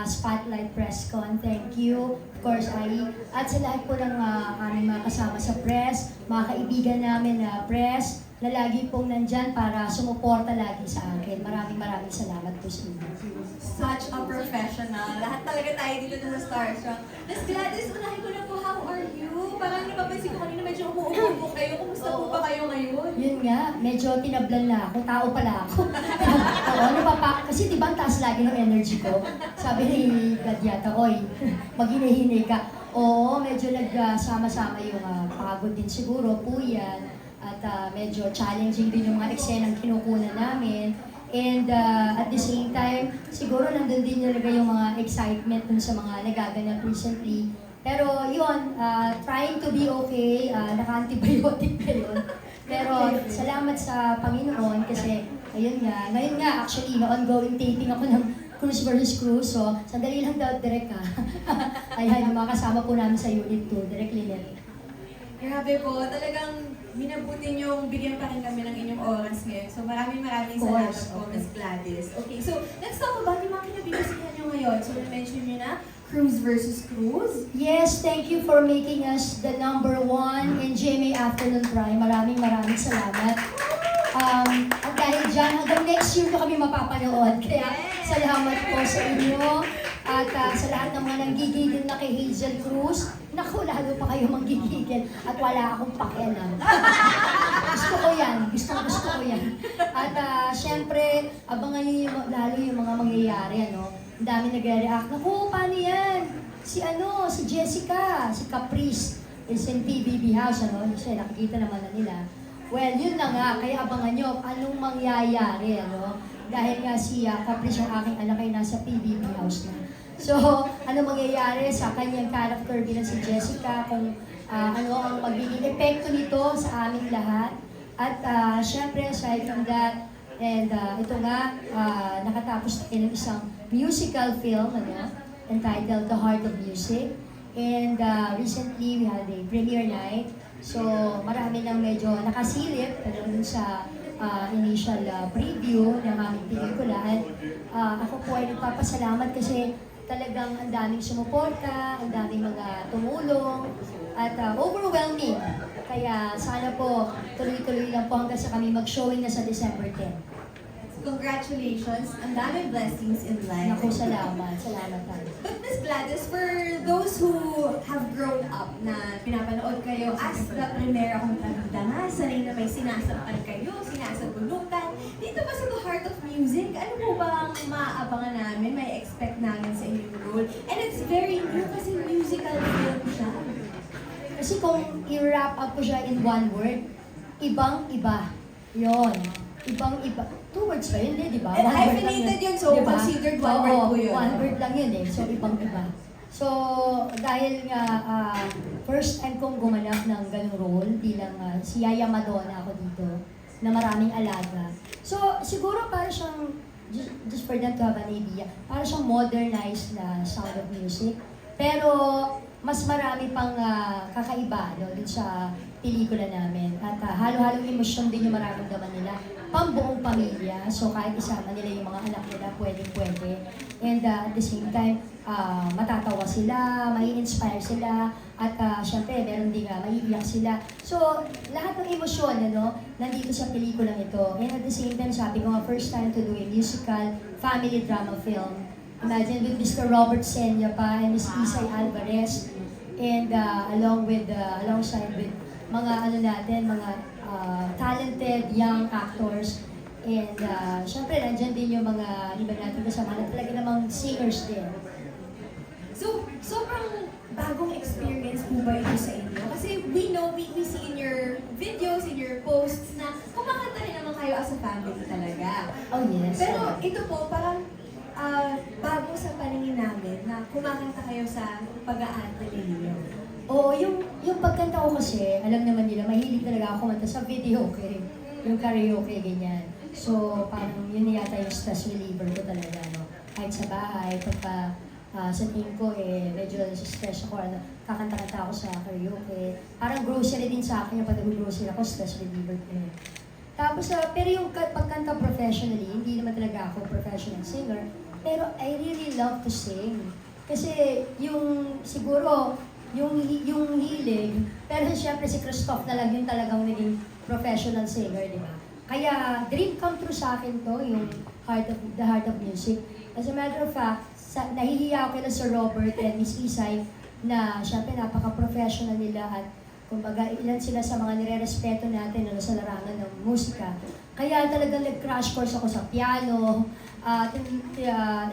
Spotlight Press Con. Thank you. Of course, at sa lahat po ng aming mga kasama sa press, mga kaibigan namin na press, na lagi pong nandyan para sumuporta lagi sa akin. Maraming salamat po sa inyo. Such a professional. Lahat talaga tayo dito sa Starstruck. Miss Gladys, unahin ko na po, how are you? Parang napapansin ko kanina medyo umuupo po kayo. Kumusta po ba kayo ngayon? Yun nga, medyo tinablan na ako. Tao pala ako. Kasi di ba ang taas lagi ng energy ko? Sabi ni Gadyata, oy, maghinay-hinay ka. Oo, medyo nagsama-sama yung pagod din siguro po yan. At medyo challenging din yung mga eksenang kinukunan namin. And at the same time, siguro nandun din talaga yung mga excitement dun sa mga nagaganap recently. Pero yun, trying to be okay, naka-antibiotic pa yun. Pero salamat sa Panginoon kasi, ayun nga, ngayon nga actually, na-ongoing taping ako ng Cruz vs. Cruz. So, sandali lang daw, direct ha. Ayan, yung mga kasama po namin sa Unit 2, Direct Lynette. Grabe po, talagang minabuti niyong bigyan pa rin kami ng inyong oras ngayon. So maraming salamat po, Miss Gladys. Okay, so let's talk about yung mga kinabibisihan niyo ngayon. So na-mention niyo na Cruz vs. Cruz. Yes, thank you for making us the #1 in GMA Afternoon Prime. Maraming salamat. At dahil dyan, hanggang next year na kami mapapanood. Kaya salamat po sa inyo. At sa lahat ng mga nanggigigil na kay Hazel Cruz, naku, lalo pa kayo manggigigil at wala akong pakialam. Gusto ko yan. Gusto ko yan. At syempre, abangan nyo lalo yung mga mangyayari, ano? Ang dami nagre-react. Naku, paano yan? Si Jessica, si Caprice, is in PBB House, ano? Kasi nakikita naman na nila. Well, yun na nga, kaya abangan nyo anong mangyayari, ano? Dahil nga si Caprice, yung aking anak, ay nasa PBB House na. So, ano mangyayari sa kanyang character bilang si Jessica, kung ano ang magiging epekto nito sa aming lahat. At syempre, aside from that, and ito nga, nakatapos tayo ng isang musical film, ano, entitled The Heart of Music. And recently, we had a premiere night. So, marami nang medyo nakasilip dun sa initial preview ng aming pelikula. At ako po ay nagpapasalamat kasi talagang ang daming sumuporta, ang daming mga tumulong, at overwhelming. Kaya sana po, tuloy-tuloy lang po hanggang sa kami mag-showing na sa December 10. Congratulations! Ang daming blessings in life. Naku, salamat. Salamat tayo. But Miss Gladys, for those who have grown up na pinapanood kayo as the primera kontrabida nga, sanay na may sinasapan kayo, sinasabulutan, dito ba sa The Heart of Music, ano po ba ang maaabangan namin, may expect namin sa inyong role? And it's very new kasi musical film siya. Kasi kung i-wrap up ko siya in one word, ibang-iba. Yon. Ibang-iba. 2 words ba yun, di ba? Hyphenated yun, so diba? considered one word po yun. 1 word lang yun eh. So, ibang-iba. So, dahil nga, first time kong gumanap ng ganung role bilang si Yaya Madonna ako dito, na maraming alaga. So, siguro para siyang, just for them to have an idea, para siyang modernized na Sound of Music. Pero, mas marami pang kakaiba dun sa pelikula namin. At halo-halong emosyon din yung mararamdaman nila. Pambuong pamilya. So kahit isama nila yung mga anak nila, pwede-pwede. And at the same time, matatawa sila, mai-inspire sila, at syempre, meron din maiiyak sila. So, lahat ng emosyon, nandito sa pelikulang ito. And at the same time, sabi ko nga, first time to do a musical family drama film. Imagine with Mr. Robert Senya pa and Ms. Isay Alvarez. And alongside with mga mga talented young actors. And syempre, nandyan din yung mga iba natin kasama na talaga namang singers din. So, sobrang bagong experience po ba ito sa inyo? Kasi we know, we see in your videos, in your posts na kumakanta rin naman kayo as a family talaga. Oh yes. Pero ito po, parang bago sa paningin namin na kumakanta kayo sa pag-aantay ninyo. Oo, yung pagkanta ko kasi, alam naman nila, mahilig talaga ako kumanta sa video, okay? Yung karaoke, ganyan. So, parang yun yata yung stress reliever ko talaga, no? Kahit sa bahay, pagka sa team ko, medyo stress ako, kakanta-kanta ako sa karaoke. Parang grocery din sa akin, yung pag grocery ako, stress reliever ko. Tapos, pero yung pagkanta professionally, hindi naman talaga ako professional singer. Pero I really love to sing. Kasi siguro, yung hilig, pero siyempre si Christoph na lang yung talagang naging professional singer, di ba? Kaya dream come true sa akin to, yung The Heart of Music. As a matter of fact, nahihiya ako kila Sir Robert and Miss Isay na siyempre napaka-professional nila at kumbaga ilan sila sa mga nire-respeto natin sa larangan ng musika. Kaya talagang nag-crash course ako sa piano.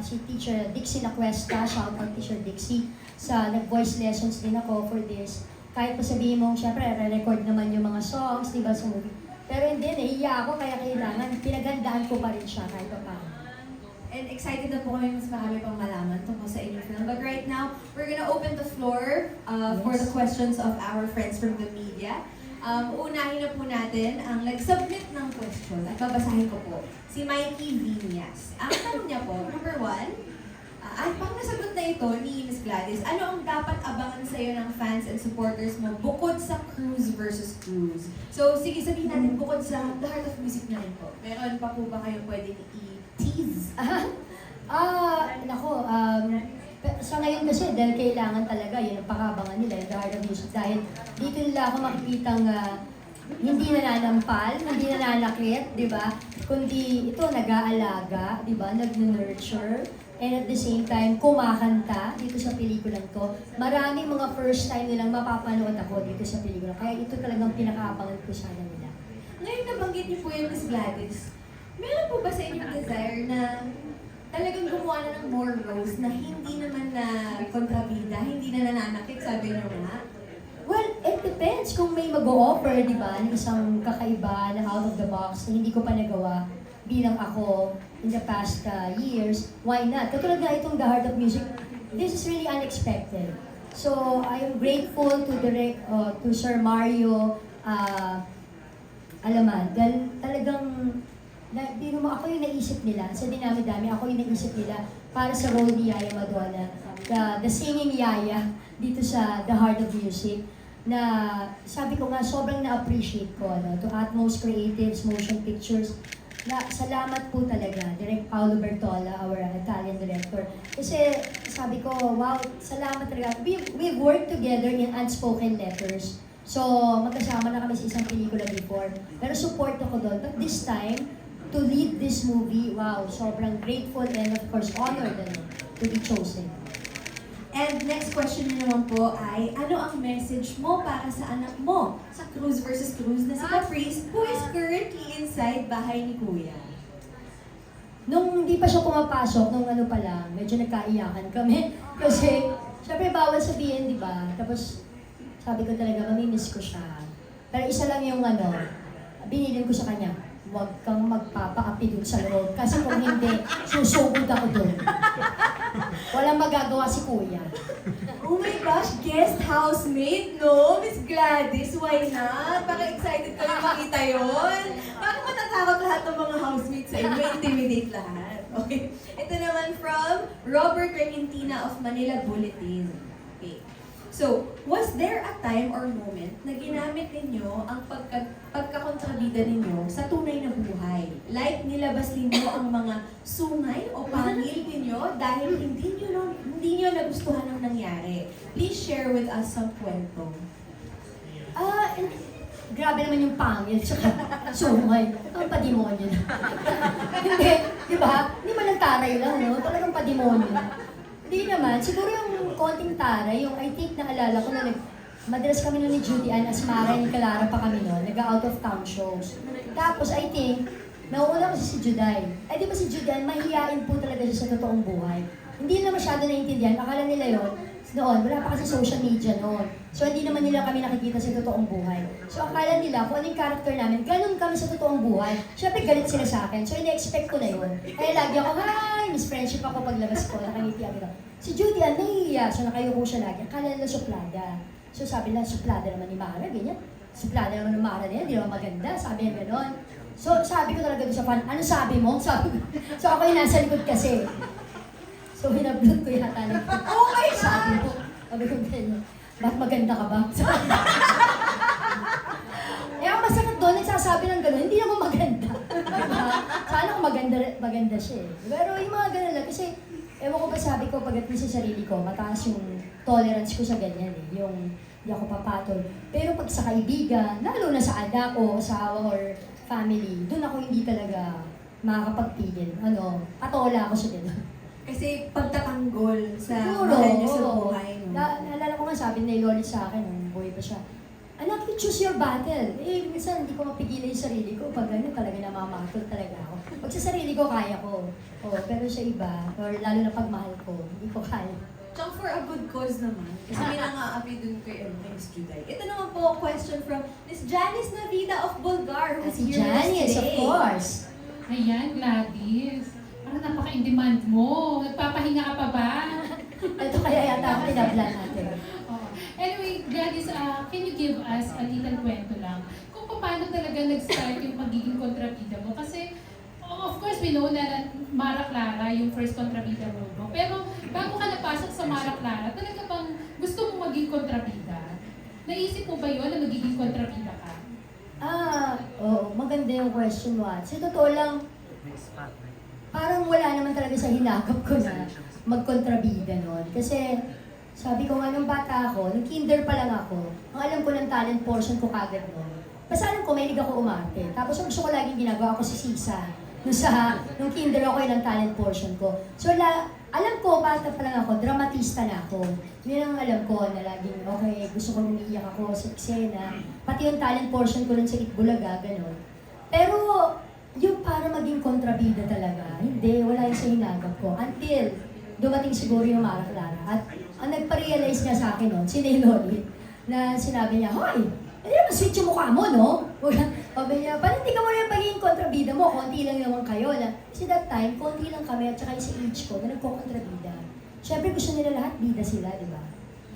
Si Teacher Dixie Lacuesta, shout out Teacher Dixie, nag-voice lessons din ako for this. Kahit pa sabihin mo, syempre, re-record naman yung mga songs, di ba, sa movie. Pero hindi, nahiya ako, kaya kailangan, pinaghandaan ko pa rin siya kahit pa paano. And excited na po kami mas marami pang malaman tungkol sa inyong film. But right now, we're gonna open the floor for the questions of our friends from the media. Unahin na po natin ang nag-submit ng question at babasahin ko po. Si Mikey Viñas. Ang tanong niya po, number 1, at pang nasagot na ito ni Miss Gladys, ano ang dapat abangan sa iyo ng fans and supporters mo bukod sa Cruise versus Cruise? So sige, sabihin natin bukod sa The Heart of Music na rin po. Meron pa po ba kayong pwedeng i-tease? Nako, sa ngayon kasi, dahil kailangan talaga, yun ang pakabangan nila, yung The Heart of Music. Dahil dito nila ako makikitang hindi nananampal, hindi nananakit, di ba? Kundi ito, nag-aalaga, di ba? Nag-nurture. And at the same time, kumakanta dito sa pelikulang to. Maraming mga first time nilang mapapanood ako dito sa pelikula. Kaya ito talagang pinakaabangan ko sana nila. Ngayon nabanggit niyo po yung Miss Gladys. Meron po ba sa inyong desire na talagang gumawa na ng more roles na hindi naman na kontrabida, hindi na nananakit, sabi niyo nga? Well, it depends kung may mag-o-offer, di ba, ng isang kakaiba na out of the box na hindi ko pa nagawa bilang ako in the past years. Why not? Katulad nga itong The Heart of Music, this is really unexpected. So, I'm grateful to Sir Mario Alaman. Dahil talagang ako yung naisip nila, sa dinami-dami, ako yung naisip nila para sa role ni Yaya Madonna, the singing Yaya dito sa The Heart of Music, na sabi ko nga, sobrang na-appreciate ko, to Atmos Creatives, Motion Pictures, na salamat po talaga, Direk Paolo Bertola, our Italian director. Kasi sabi ko, wow, salamat talaga. We've worked together in Unspoken Letters. So, magkasama na kami sa isang pelikula before. Pero support ako doon. But this time, to lead this movie, wow, sobrang grateful and of course honored to be chosen. And next question na naman po ay, ano ang message mo para sa anak mo sa Cruise versus Cruise na si Caprice, who is currently inside bahay ni Kuya? Nung hindi pa siya pumapasok, nung ano pa lang, medyo nagkaiyakan kami. Kasi, syempre bawal sabihin, di ba? Tapos, sabi ko talaga, mamimiss ko siya. Pero isa lang yung binilin ko sa kanya, huwag kang magpapaapi dun sa loob. Kasi kung hindi, susugod ako dun. Walang magagawa si Kuya. Oh my gosh, guest housemate, no? Miss Gladys, why not? Parang excited ka na makita yun. Parang matatakot lahat ng mga housemates sa inyo, intimidate lahat. Okay. Ito naman from Robert Requintina of Manila Bulletin. Okay. So, was there a time or moment na ginamit ninyo ang pagkakontrabida ninyo sa tunay na buhay? Like, nilabas ninyo ang mga sungay o pangil ninyo dahil hindi nyo nagustuhan ang nangyari. Please share with us some kwento. Grabe naman yung pangil, tsaka sungay. Ang padimonyo na. Hindi, di ba? Hindi man lang taray lang, no? Talagang padimonyo na. Hindi naman, siguro yung konting taray, yung I think naalala ko na madalas kami noon ni Judy Ann, Asmara, ni Clara pa kami noon, nag-out of town shows. Tapos I think, nauuna kasi si Juday. Di ba si Judy Ann, mahihain po talaga siya sa totoong buhay. Hindi na masyado naiintindihan, akala nila yon noon, wala pa kasi social media noon. So hindi naman nila kami nakikita sa totoong buhay. So akala nila, kung ano yung character namin, ganun kami sa totoong buhay. Siyempre galit sila sa akin, so ina-expect ko na yun. Kaya lagi ako, hi! Miss Friendship ako paglabas ko, nakangiti ako. Si Judy Ann, nahihiya, so nakayuko siya lagi. Akala nila suplada. So sabi nila, suplada naman ni Mara, ganyan. Suplada naman ni Mara niya, di naman maganda, sabi niya gano'n. So sabi ko talaga doon sa fan, ano sabi mo? Sabi ko. So ako yung nasa likod kasi. So hinablot ko yata lang. Oh my God! Sabi ko ganyan, bakit maganda ka ba? Ang masakit doon, nagsasabi ng gano'n, hindi ako maganda. Diba? Sana kung maganda siya eh. Pero yung mga ganun lang, kasi ewan ko ba sabi ko pagdating sa sarili ko, mataas yung tolerance ko sa ganyan eh. Yung hindi ako papatol. Pero pag sa kaibigan, lalo na sa anak o asawa or family, doon ako hindi talaga makakapagpigil. Patola ako sa ganun. Kasi pagtatanggol sa Siguro, mahal niya sa oo. buhay. No? Naalala ko nga, sabi ni Loli sa akin, nung buhay pa siya, anak, you choose your battle. Eh, minsan hindi ko mapigilan yung sarili ko. Pag ganyan, talaga namamatol talaga ako. Pag sa sarili ko, kaya ko. Pero sa iba, or lalo na pag mahal ko, hindi ko kaya. Tsaka for a good cause naman. Kasi may nang-aapi dun kay Miss Juday. Ito naman po, question from Miss Janice Navida of Bulgar, who's Si here with us Janice, of today. course. Ayan, Gladys. Parang napaka-in-demand mo. Nagpapahinga ka pa ba? Ito kaya yata ang pinablan natin. Oh. Anyway, Gladys, can you give us a little kwento lang kung paano talaga nag-start yung magiging kontrabida mo? Kasi, of course, we know na Mara Clara yung first kontrabida mo. Pero bago ka napasok sa Mara Clara, talaga bang gusto mo maging kontrabida? Naisip mo ba yun na magiging kontrabida ka? Oo, maganda yung question mo. Sa totoo lang, parang wala naman talaga sa hinakap ko na magkontrabida noon. Kasi sabi ko nga nung bata ako, nung kinder pa lang ako, ang alam ko ng talent portion ko kagad noon. Basta alam ko, mahilig ako umarte. Tapos ang gusto ko laging ginagawa ko si Sisa. Nung kinder ako, yun ang talent portion ko. So alam ko, bata pa lang ako, dramatista na ako. Yun ang alam ko na laging, okay, gusto ko umiiyak ako sa eksena. Pati yung talent portion ko nun sa Itbulaga, gano'n. Pero yung para maging kontrabida talaga, hindi, wala yung sa hinagap ko. Until dumating siguro yung Mara Clara. At ang nagpa-realize niya sa akin noon, si Loli, na sinabi niya, hoy, hindi naman sweet yung mukha mo, no? Sabi niya, parang hindi ka mo yung pagiging kontrabida mo, konti lang naman kayo. Kasi that time, konti lang kami at saka yung sa age ko na nagko-kontrabida. Siyempre gusto nila lahat, bida sila, di ba?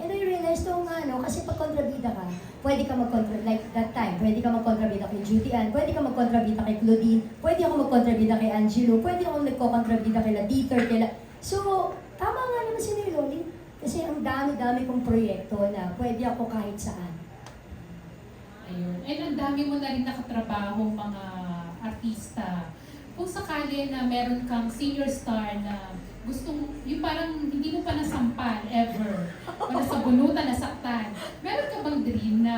And I realized kasi pag kontrabida ka, pwede ka mag-kontrabida, like that time, pwede ka mag-kontrabida kay Judy Ann, pwede ka mag-kontrabida kay Claudine, pwede ako mag-kontrabida kay Angelo, pwede ako nagko-kontrabida kay Dieter, So, tama nga naman si Loli. Kasi ang dami-dami kong proyekto na pwede ako kahit saan. Ayun. And ang dami mo na rin nakatrabaho mga artista. Kung sakali na meron kang senior star na gustong, yung parang hindi mo pa nasampal ever, o nasabunutan, nasaktan, meron ka bang dream na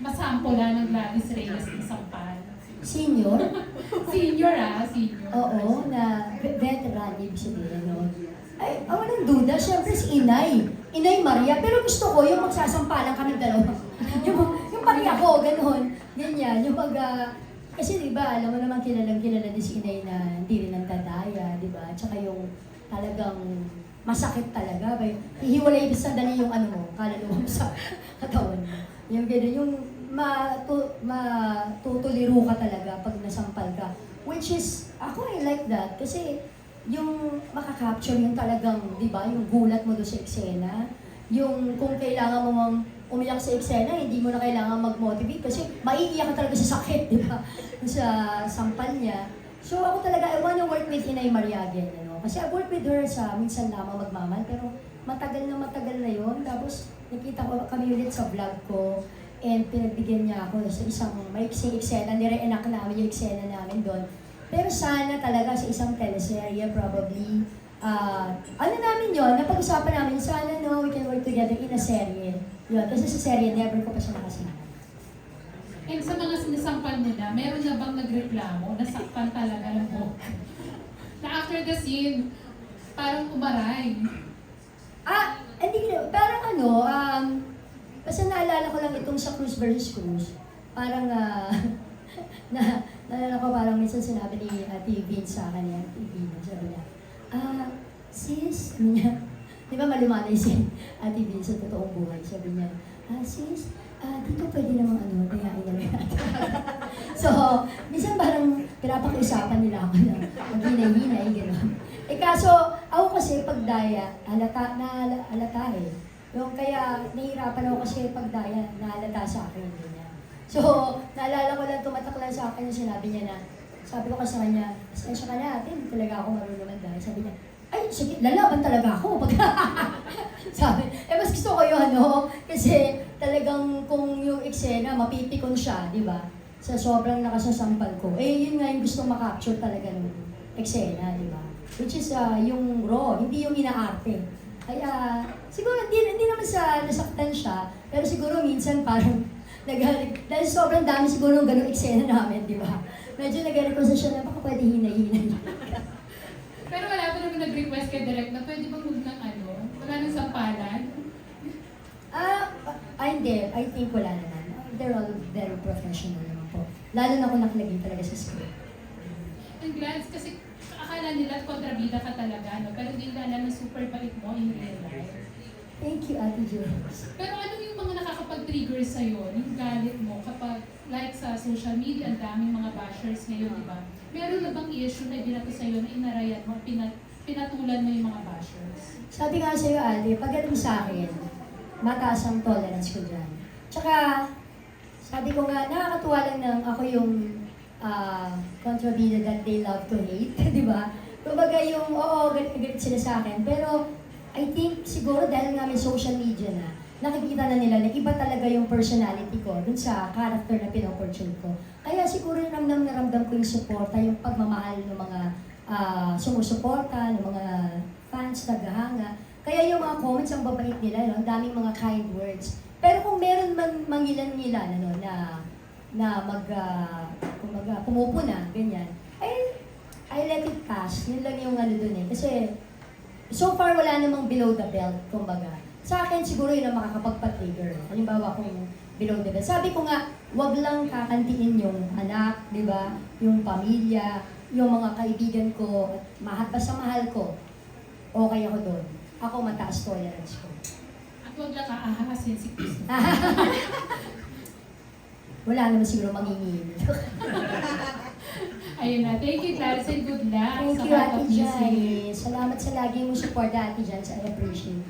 masampola ng Gladys Reyes na sampal? Senior? Senior senior. Oo, na veteran, ibig sabihin, no? Ay, walang duda, syempre si Inay Maria, pero gusto ko yung magsasampalan kami dalawa. yung Maria ko, gano'n, ganyan, kasi di ba, alam mo naman kilala din si Inay na hindi rin nagdadaya, di ba? Tsaka yung talagang masakit talaga, hihiwalay sandali yung kaluluwa mo sa katawan mo. Yung gano'n, yung matutuliro ka talaga pag nasampal ka. Which is, ako I like that, kasi yung makakapture yung talagang, di ba, yung gulat mo doon sa eksena, yung kung kailangan mo mang umiyak sa eksena, hindi mo na kailangan mag-motivate kasi maiiyak ka talaga sa sakit, di ba, sa sampal niya. So ako talaga, I wanna work with Inay Maria again, kasi I work with her sa minsan lamang magmamal, pero matagal na yun. Tapos nakita ko kami ulit sa vlog ko, and pinagbigyan niya ako sa isang maiksing eksena, nire-enact namin yung eksena namin doon. Pero sana talaga sa isang teleserye, probably, namin yun, napag-usapan namin, sana we can work together in a serye. Yun, kasi sa serye, never ko pa siya nakasama. And sa mga sinasampal mo na, meron na bang nagreklamo, nasakpan talaga ng buhok? Na after the scene, parang umaray. Hindi, parang basta naalala ko lang itong sa Cruz versus Cruz. Parang, naalala ko parang minsan sinabi ni Ate Vince sa akin, sabi niya, sis, di ba malumanay si Ate Vince sa totoong buhay, sabi niya, sis, dito pwede namang dayain na rin natin. So, minsan parang pinapakiusapan nila ako na maghinay-hinay, gano'n. Kaso, ako kasi pagdaya, halata eh. Yung kaya nahihirapan ako kasi pagdaya, nahalata sa akin. Ganyan. So, naalala ko lang, tumatak lang sa akin yung sinabi niya na, sabi ko kasi sa kanya, pasensya ka na ate, hindi talaga ako marunong dahil. Sabi niya, ay, sige, lalaban talaga ako. Sabi, mas gusto ko yun, kasi talagang kung yung eksena, mapipikon siya, di ba? Sa sobrang nakasasampal ko. Yun nga yung gusto makapture talaga nun. eksena, di ba? Which is yung raw, hindi yung inaarte. Kaya, siguro hindi naman sa nasaktan siya, pero siguro minsan parang nagalit. Dahil sobrang dami siguro ng ganung eksena namin, di ba? Medyo nagalit ko sa siya na baka pwede hinay-hinay. Pero wala pa naman nag-request kay Direk na pwede bang huwag ng ano? Wala nang sampalan? Hindi. I think wala naman. They're all very professional naman po. Lalo na kung nakalagay talaga sa script. And glad kasi akala nila kontrabida ka talaga, no? Pero hindi nila alam na super bait mo in real life. Thank you, Ate Jo. Pero ano yung mga nakakapag-trigger sa'yo, yung galit mo kapag like sa social media, ang daming mga bashers ngayon, di ba? Meron na bang issue na ibinato sa'yo na inarayan mo, pinatulan mo yung mga bashers? Sabi nga sa'yo, Ate, pagdating sa akin, mataas ang tolerance ko dyan. Tsaka, sabi ko nga, nakakatuwa lang na ako yung kontrabida that they love to hate, di ba? Kumbaga yung, oo, galit sila sa akin. Pero, I think siguro dahil nga may social media na, nakikita na nila na iba talaga yung personality ko dun sa character na pinoportray ko. Kaya siguro ramdam na ramdam ko yung suporta, yung pagmamahal ng mga sumusuporta, ng mga fans, tagahanga. Kaya yung mga comments ang babait nila, no? Ang daming mga kind words. Pero kung meron man mangilan-ngilan ano, na kumbaga, pumupuna, ganyan, I let it pass. Yun lang yung ano dun eh. Kasi so far wala namang below the belt, kumbaga. Sa akin siguro yun ang makakapagpa-trigger. Halimbawa kung below the belt. Sabi ko nga, wag lang kakantiin yung anak, di ba? Yung pamilya, yung mga kaibigan ko, basta mahal ko. Okay ako doon. Ako mataas tolerance ko. At huwag lang aahasin si Chris. Wala naman siguro mangingin. Ayun na. Thank you, Clarissa, and good luck Thank sa you, Heart Ate of Music. Janice. Salamat sa lagi mong support, Ate Janice. I appreciate.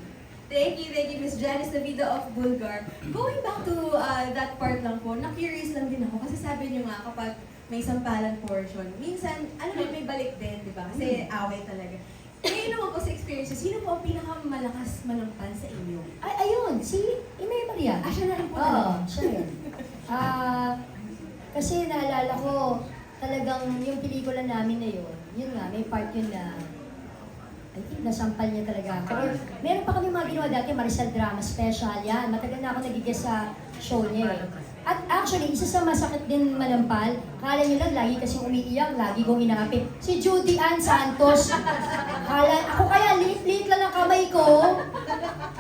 Thank you, Miss Janice Davido of Bulgar. Going back to that part lang po, na-curious lang din ako kasi sabi niyo nga kapag may sampalan portion, minsan, alam mo, may balik din, di ba? Kasi away talaga. Ngayon naman po sa experiences, sino po ang pinakamalakas manampan sa inyo? Ay, ayun, si Inay Maria. Siya na rin po Oo, talaga. siya yun. Kasi naalala ko, talagang yung pelikula namin na yun nga, may part yun na I think nasampal niya talaga ako. Or, meron pa kami mga ginawa dati, Maricel Drama Special, yan. Matagal na ako nagigis sa show niya eh. At actually, isa sa masakit din manampal, kala nyo lang, lagi kasing umiiyak, lagi kong inapit. Si Judy Ann Santos. Ako kaya, liit-liit lang ang kamay ko.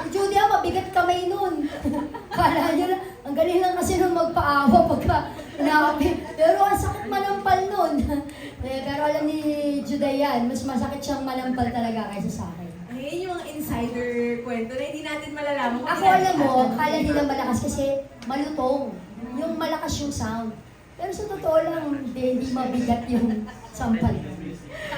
Si Judy Ann, mabigat kamay nun. Kala nyo lang, ang galing lang kasi nun magpaawa pagka inapit. Pero ang sakit manampal nun. Pero alam ni Judayan, mas masakit siyang manampal talaga kaysa sa akin. Ayun yung mga insider kwento na hindi natin malalaman. Ako alam mo, kala nila malakas kasi malutong. Yung malakas yung sound. Pero sa totoo lang, hindi mabigat yung sampal.